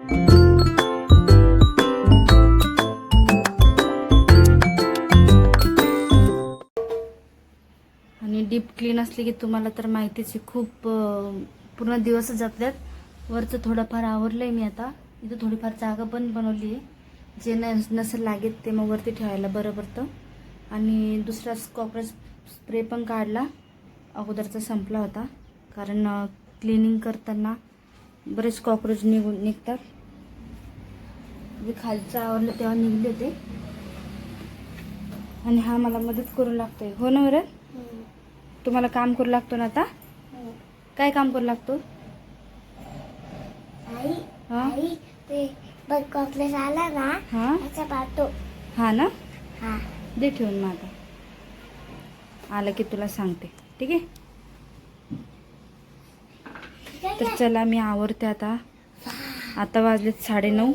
आणि deep clean असली की तुम्हाला तर माहितीच आहे, खूप पूर्ण दिवस जातात. वरचं थोडंफार आवरलंय मी आता. इथं थोडीफार जागा पण बनवली आहे, जे नसेल लागेल ते मग वरती ठेवायला बरं पडतं. आणि दुसरा कॉकरोच स्प्रे पण काढला, अगोदरचा संपला होता, कारण क्लिनिंग करताना बरेच कॉकरोच निघतात. जे खालचं आवरलं तेव्हा निघले होते. आणि हा मला मदत करू लागतोय, हो ना बरं? तुम्हाला काम करू लागतो ना आता? काय काम करू लागतो? आई ते बघ कॉकरोच आला ना, त्याचा पाठव. हा ना, हा दे ठेवून. मग आता आलं की तुला सांगते, ठीक आहे? तर चला मी आवरते आता. आता वाजलेत 9:30.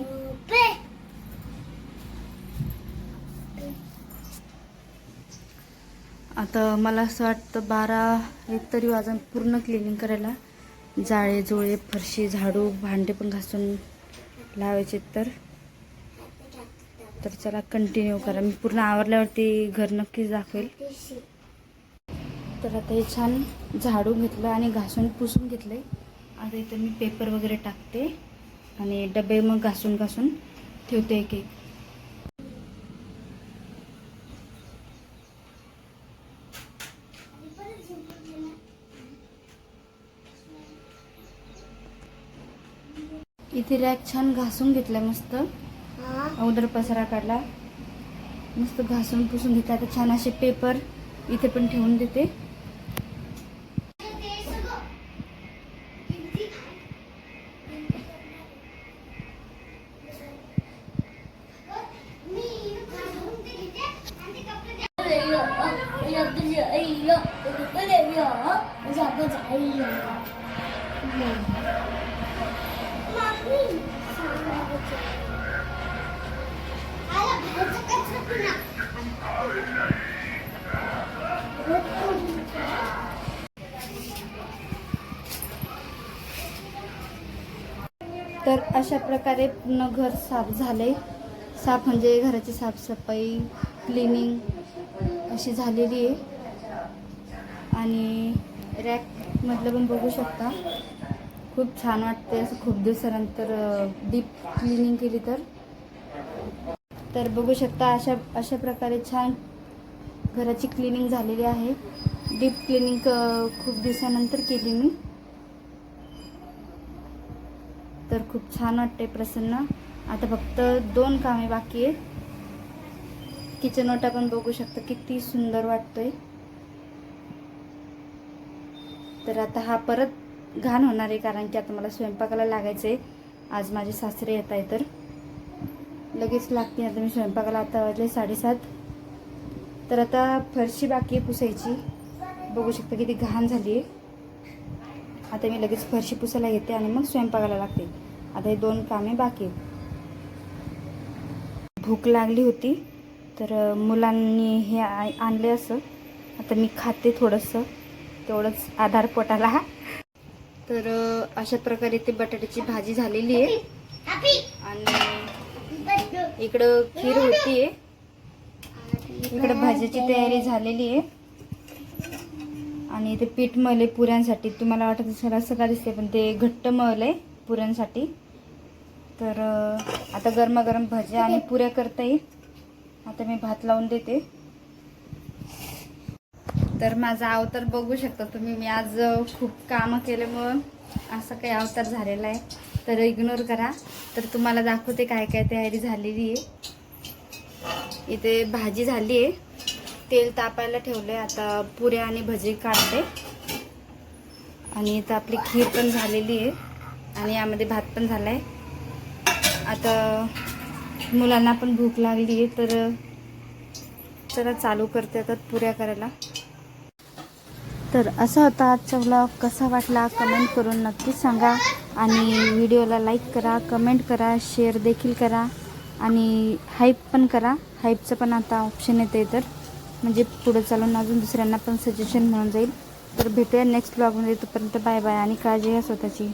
आता मला असं वाटतं 12-1 तरी वाजून पूर्ण क्लिनिंग करायला. जाळे जोळे, फरशी, झाडू, भांडे पण घासून लावायचे. तर चला कंटिन्यू करा. मी पूर्ण आवरल्यावरती घर नक्कीच दाखवेल. तर आता हे छान झाडून घेतलं आणि घासून पुसून घेतले. आता इथं मी पेपर वगैरे टाकते आणि डबे मग घासून ठेवते एक एक. इथे रॅक छान घासून घेतला, मस्त अगोदर पसारा काढला, मस्त घासून पुसून घेतला. आता छान असे पेपर इथे पण ठेवून देते. तर अशा प्रकारे पूर्ण घर साफ झाले. साफ म्हणजे घराची साफसफाई, क्लिनिंग अशी झालेली आहे. आणि रॅकमधलं पण बघू शकता, खूप छान वाटते असं खूप दिवसानंतर डीप क्लिनिंग केली तर बघू शकता अशा प्रकारे छान घराची क्लिनिंग झालेली आहे. डीप क्लिनिंग खूप दिवसानंतर केली मी, तर खूप छान वाटते, प्रसन्न. आता फक्त 2 कामे बाकी आहेत. किचन ओटा पण बघू शकता किती सुंदर वाटतोय. तर आता हा परत घाण होणार आहे, कारण की आता मला स्वयंपाकाला लागायचंय. आज माझे सासरे येत आहे तर लगेच लागते आता मी स्वयंपाकाला. आता वाजले 7:30. तर आता फरशी बाकी आहे पुसायची, बघू शकता किती घाण झाली आहे. आता मी लगेच फरशी पुसायला घेते आणि मग स्वयंपाकाला लागते. आता हे 2 कामे बाकी आहेत. भूक लागली होती तर मुलांनी हे आणले असं. आता मी खाते थोडंसं, तेवढंच आधार पोटाला. तर अशा प्रकारे ते बटाट्याची भाजी झालेली आहे. आणि इकडं खीर होती आहे, इकडं भाजीची तयारी झालेली आहे. आणि ते पीठ मळले पुऱ्यांसाठी. तुम्हाला वाटत असेल असं का दिसते, पण ते घट्ट मळलंय पुऱ्यांसाठी. तर आता गरमागरम भज्या आणि पुऱ्या करता येईल. आता मी भात लावून देते. तर माझा अवतार बघू शकता तुम्ही. मी आज खूप कामं केल्यामुळं असं काही अवतार झालेला आहे, तर इग्नोर करा. तर तुम्हाला दाखवते काय काय तयारी झालेली आहे. इथे भाजी झाली आहे, तेल तापायला ठेवले. आता पुऱ्या आणि भजी काढते. आणि इथं आपली खीर पण झालेली आहे आणि यामध्ये भात पण झाला आहे. आता मुलांना पण भूक लागली आहे, तर चला चालू करते आता पुऱ्या करायला. तर असा होता आजचा व्लॉग. कसा वाटला कमेंट करून नक्कीच सांगा. आणि व्हिडिओला लाईक करा, कमेंट करा, शेअर देखील करा. आणि हाईप पण करा. हाईपचं पण आता ऑप्शन येते, तर म्हणजे पुढे चालून अजून दुसऱ्यांना पण सजेशन म्हणून जाईल. तर भेटूया नेक्स्ट व्लॉगमध्ये. तोपर्यंत बाय बाय आणि काळजी घ्या स्वतःची.